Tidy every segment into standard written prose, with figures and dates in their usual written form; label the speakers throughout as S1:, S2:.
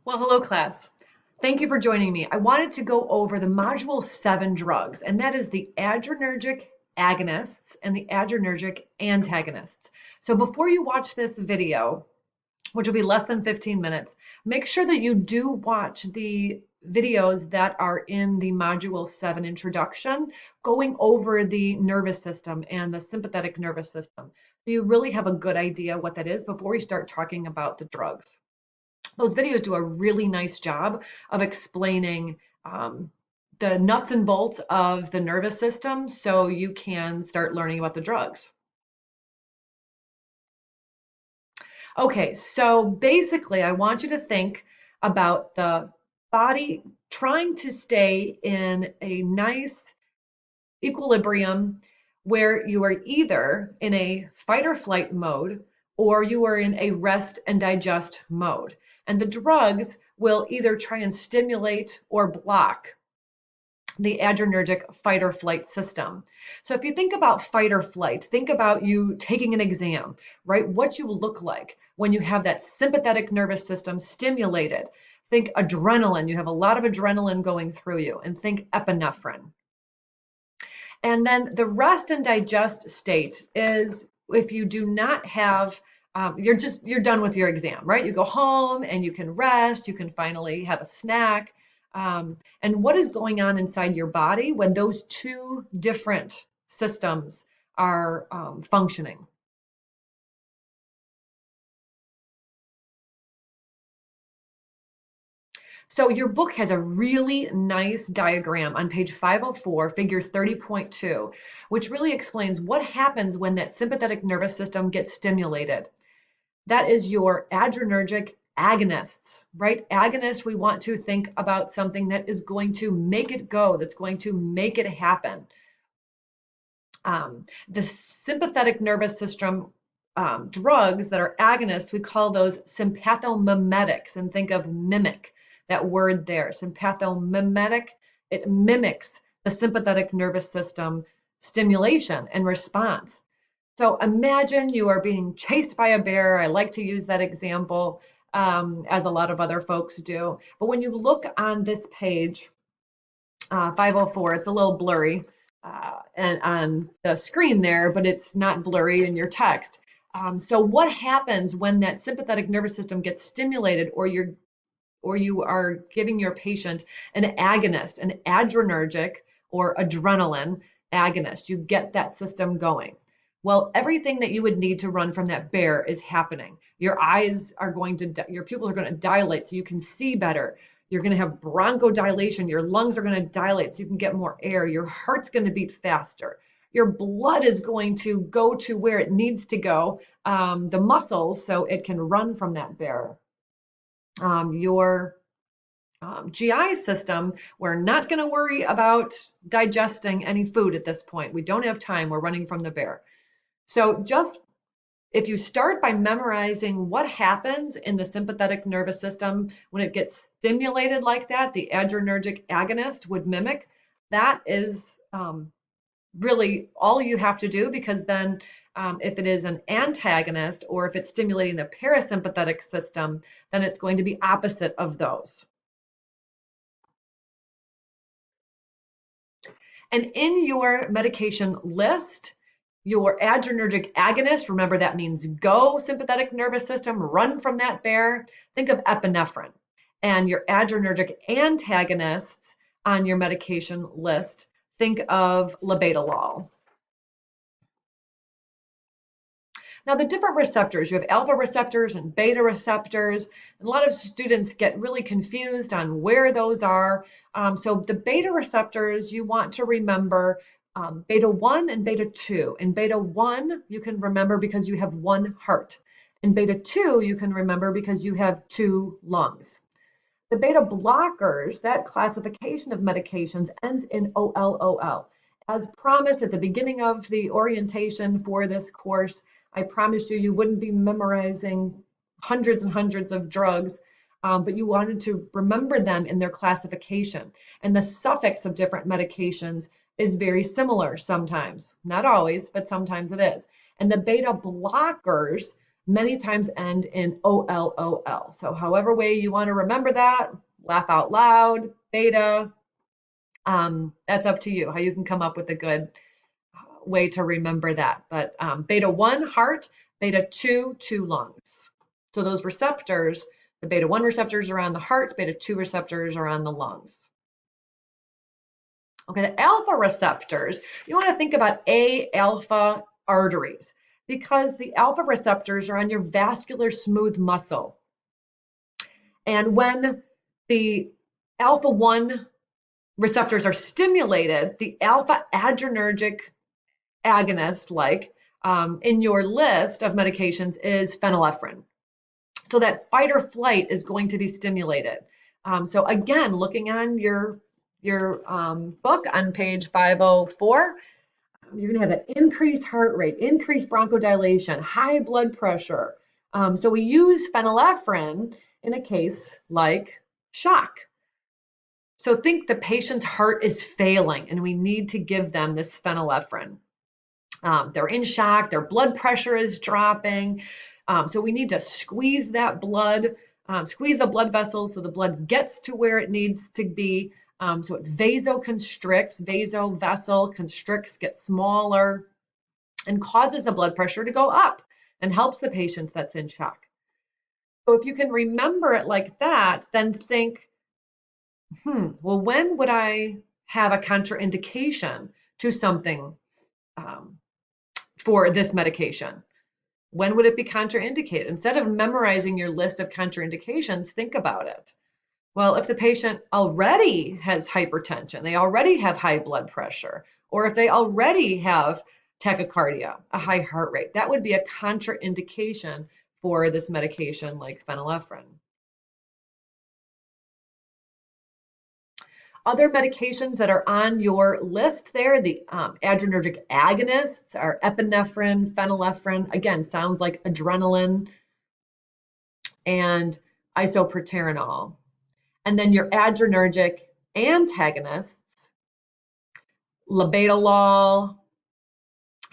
S1: Well, hello class. Thank you for joining me. I wanted to go over the Module 7 drugs, and that is the adrenergic agonists and the adrenergic antagonists. So before you watch this video, which will be less than 15 minutes, make sure that you do watch the videos that are in the Module 7 introduction, going over the nervous system and the sympathetic nervous system. So you really have a good idea what that is before we start talking about the drugs. Those videos do a really nice job of explaining the nuts and bolts of the nervous system so you can start learning about the drugs. Okay, so basically, I want you to think about the body trying to stay in a nice equilibrium where you are either in a fight or flight mode or you are in a rest and digest mode. And the drugs will either try and stimulate or block the adrenergic fight or flight system. So if you think about fight or flight, think about you taking an exam, right? What you look like when you have that sympathetic nervous system stimulated. Think adrenaline. You have a lot of adrenaline going through you, and think epinephrine. And then the rest and digest state is if you do not have, you're done with your exam, right? You go home and you can rest, you can finally have a snack. And what is going on inside your body when those two different systems are functioning? So your book has a really nice diagram on page 504, figure 30.2, which really explains what happens when that sympathetic nervous system gets stimulated. That is your adrenergic agonists, right? Agonists, we want to think about something that is going to make it go, that's going to make it happen. The sympathetic nervous system drugs that are agonists, we call those sympathomimetics, and think of mimic, that word there, sympathomimetic. It mimics the sympathetic nervous system stimulation and response. So imagine you are being chased by a bear. I like to use that example, as a lot of other folks do. But when you look on this page, 504, it's a little blurry and on the screen there, but it's not blurry in your text. So what happens when that sympathetic nervous system gets stimulated, or you are giving your patient an agonist, an adrenergic or adrenaline agonist? You get that system going. Well, everything that you would need to run from that bear is happening. Your eyes are going to, your pupils are going to dilate so you can see better. You're going to have bronchodilation. Your lungs are going to dilate so you can get more air. Your heart's going to beat faster. Your blood is going to go to where it needs to go, the muscles, so it can run from that bear. Your GI system, we're not going to worry about digesting any food at this point. We don't have time. We're running from the bear. So just if you start by memorizing what happens in the sympathetic nervous system when it gets stimulated like that, the adrenergic agonist would mimic, that is really all you have to do, because then if it is an antagonist or if it's stimulating the parasympathetic system, then it's going to be opposite of those. And in your medication list, your adrenergic agonist, remember that means go sympathetic nervous system, run from that bear. Think of epinephrine. And your adrenergic antagonists on your medication list, think of labetalol. Now, the different receptors, you have alpha receptors and beta receptors. A lot of students get really confused on where those are. So the beta receptors, you want to remember beta 1 and beta 2. In beta 1, you can remember because you have one heart. In beta 2, you can remember because you have two lungs. The beta blockers, that classification of medications ends in OLOL. As promised at the beginning of the orientation for this course, I promised you wouldn't be memorizing hundreds and hundreds of drugs, but you wanted to remember them in their classification. And the suffix of different medications is very similar sometimes. Not always, but sometimes it is. And the beta blockers many times end in OLOL. So however way you want to remember that, laugh out loud, beta, that's up to you, how you can come up with a good way to remember that. But beta 1, heart, beta 2, lungs. So those receptors, the beta 1 receptors are on the heart, beta 2 receptors are on the lungs. Okay, the alpha receptors, you want to think about A alpha arteries because the alpha receptors are on your vascular smooth muscle. And when the alpha 1 receptors are stimulated, the alpha adrenergic agonist, like in your list of medications, is phenylephrine. So that fight or flight is going to be stimulated. So again, looking on your book on page 504, you're going to have that increased heart rate, increased bronchodilation, high blood pressure. So we use phenylephrine in a case like shock. So think the patient's heart is failing and we need to give them this phenylephrine. They're in shock, their blood pressure is dropping. So we need to squeeze that blood, squeeze the blood vessels so the blood gets to where it needs to be. So it vasoconstricts, vasovessel constricts, gets smaller, and causes the blood pressure to go up and helps the patient that's in shock. So if you can remember it like that, then think, well, when would I have a contraindication to something for this medication? When would it be contraindicated? Instead of memorizing your list of contraindications, think about it. Well, if the patient already has hypertension, they already have high blood pressure, or if they already have tachycardia, a high heart rate, that would be a contraindication for this medication like phenylephrine. Other medications that are on your list there, the adrenergic agonists are epinephrine, phenylephrine, again, sounds like adrenaline, and isoproterenol. And then your adrenergic antagonists, labetalol,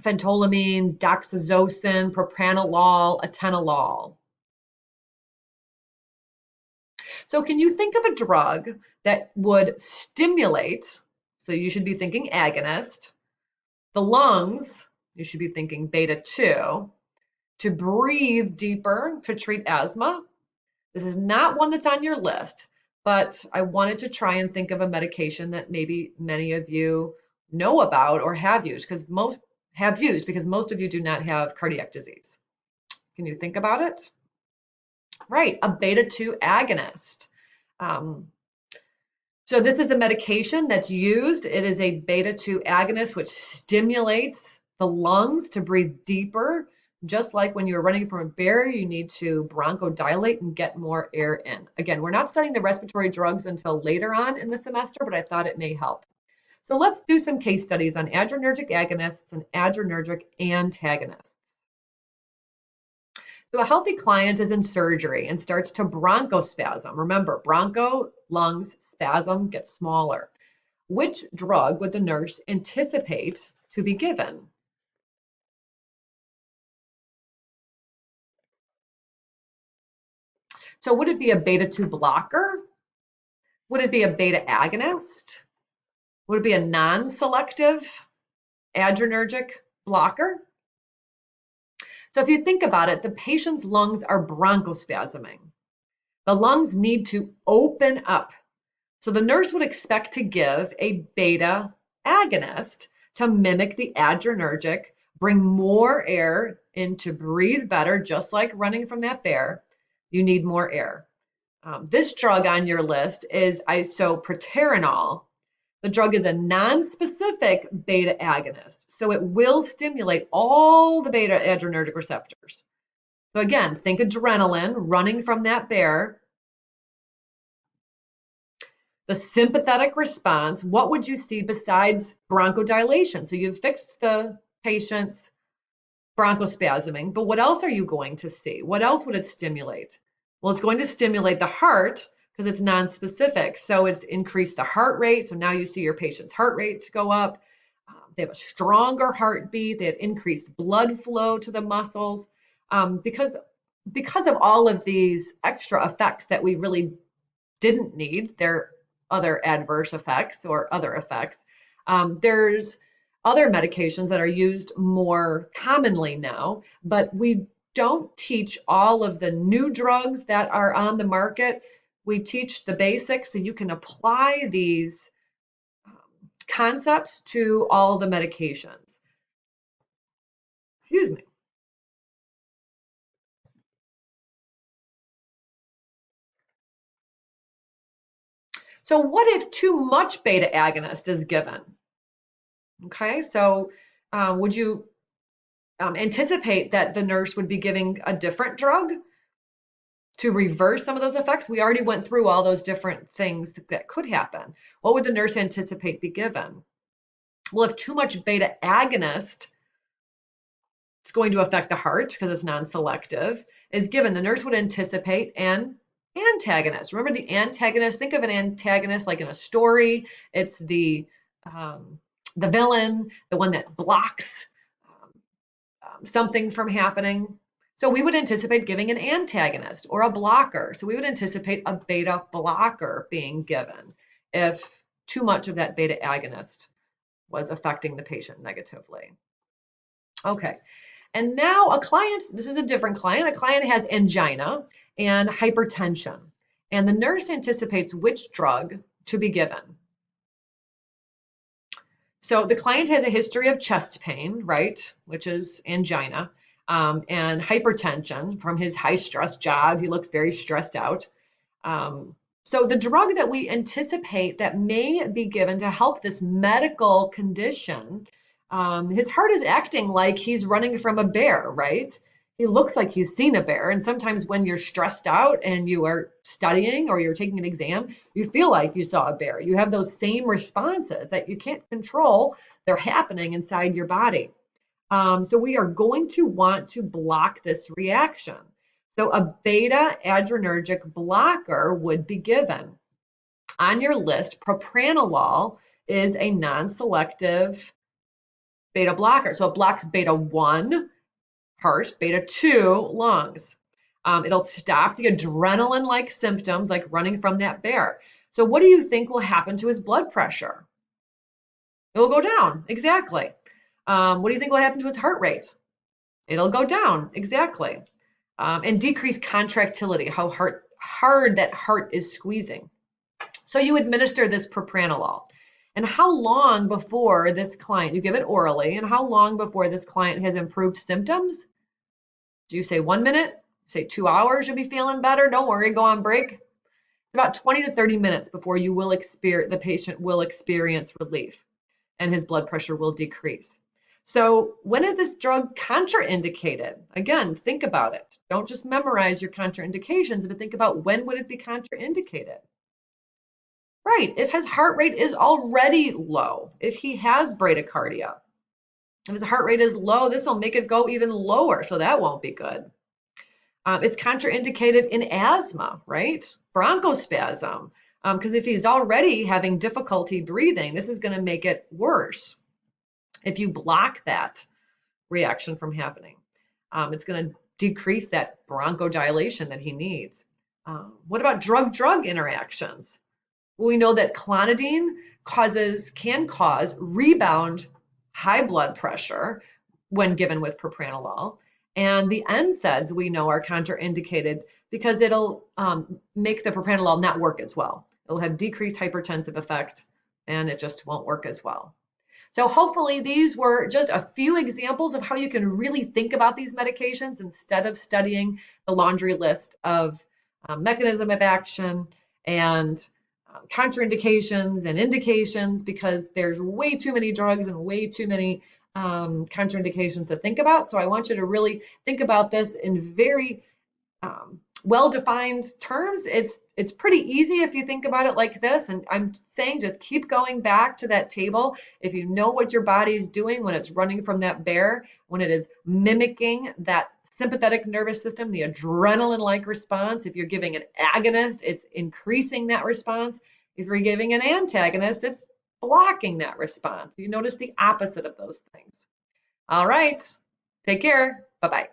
S1: phentolamine, doxazocin, propranolol, atenolol. So can you think of a drug that would stimulate, so you should be thinking agonist, the lungs, you should be thinking beta 2, to breathe deeper to treat asthma? This is not one that's on your list, but I wanted to try and think of a medication that maybe many of you know about or have used because most of you do not have cardiac disease. Can you think about it? Right, a beta 2 agonist. So this is a medication that's used. It is a beta 2 agonist which stimulates the lungs to breathe deeper. Just like when you're running from a bear, you need to bronchodilate and get more air in. Again, we're not studying the respiratory drugs until later on in the semester, but I thought it may help. So let's do some case studies on adrenergic agonists and adrenergic antagonists. So a healthy client is in surgery and starts to bronchospasm. Remember, broncho, lungs, spasm, gets smaller. Which drug would the nurse anticipate to be given? So would it be a beta 2 blocker? Would it be a beta agonist? Would it be a non-selective adrenergic blocker? So if you think about it, the patient's lungs are bronchospasming. The lungs need to open up. So the nurse would expect to give a beta agonist to mimic the adrenergic, bring more air in to breathe better, just like running from that bear. You need more air. This drug on your list is isoproterenol. The drug is a non-specific beta agonist, so it will stimulate all the beta adrenergic receptors. So again, think adrenaline, running from that bear. The sympathetic response, what would you see besides bronchodilation? So you've fixed the patient's bronchospasming, but what else are you going to see? What else would it stimulate? Well, it's going to stimulate the heart because it's non-specific. So it's increased the heart rate. So now you see your patient's heart rate go up. They have a stronger heartbeat. They have increased blood flow to the muscles. because of all of these extra effects that we really didn't need. There are other adverse effects or other effects. There's other medications that are used more commonly now, but we don't teach all of the new drugs that are on the market. We teach the basics so you can apply these concepts to all the medications. Excuse me. So what if too much beta agonist is given? Okay, so would you anticipate that the nurse would be giving a different drug to reverse some of those effects? We already went through all those different things that could happen. What would the nurse anticipate be given? Well, if too much beta agonist, it's going to affect the heart because it's non-selective, is given, the nurse would anticipate an antagonist. Remember the antagonist? Think of an antagonist like in a story. It's the villain, the one that blocks something from happening. So we would anticipate giving an antagonist or a blocker. So we would anticipate a beta blocker being given if too much of that beta agonist was affecting the patient negatively. Okay, and now a client, this is a different client, a client has angina and hypertension, and the nurse anticipates which drug to be given. So the client has a history of chest pain, right, which is angina, and hypertension from his high stress job. He looks very stressed out. So the drug that we anticipate that may be given to help this medical condition, his heart is acting like he's running from a bear, right? He looks like he's seen a bear. And sometimes when you're stressed out and you are studying or you're taking an exam, you feel like you saw a bear. You have those same responses that you can't control. They're happening inside your body. So we are going to want to block this reaction. So a beta adrenergic blocker would be given. On your list, propranolol is a non-selective beta blocker. So it blocks beta 1, heart, beta 2, lungs. It'll stop the adrenaline-like symptoms like running from that bear. So what do you think will happen to his blood pressure? It will go down, exactly. What do you think will happen to his heart rate? It'll go down, exactly. And decrease contractility, how hard that heart is squeezing. So you administer this propranolol. And how long before this client, you give it orally, and how long before this client has improved symptoms? Do you say 1 minute? Say 2 hours, you'll be feeling better? Don't worry, go on break. It's about 20 to 30 minutes before you will experience, the patient will experience relief and his blood pressure will decrease. So when is this drug contraindicated? Again, think about it. Don't just memorize your contraindications, but think about when would it be contraindicated? Right, if his heart rate is already low, if he has bradycardia, if his heart rate is low, this will make it go even lower, so that won't be good. It's contraindicated in asthma, right? Bronchospasm, because if he's already having difficulty breathing, this is going to make it worse. If you block that reaction from happening, it's going to decrease that bronchodilation that he needs. What about drug-drug interactions? Well, we know that clonidine can cause rebound high blood pressure when given with propranolol. And the NSAIDs we know are contraindicated because it'll make the propranolol not work as well. It'll have decreased hypertensive effect and it just won't work as well. So hopefully these were just a few examples of how you can really think about these medications instead of studying the laundry list of mechanism of action and contraindications and indications, because there's way too many drugs and way too many contraindications to think about. So I want you to really think about this in very well-defined terms. It's pretty easy if you think about it like this. And I'm saying just keep going back to that table. If you know what your body is doing when it's running from that bear, when it is mimicking that sympathetic nervous system, the adrenaline-like response. If you're giving an agonist, it's increasing that response. If you're giving an antagonist, it's blocking that response. You notice the opposite of those things. All right, take care. Bye-bye.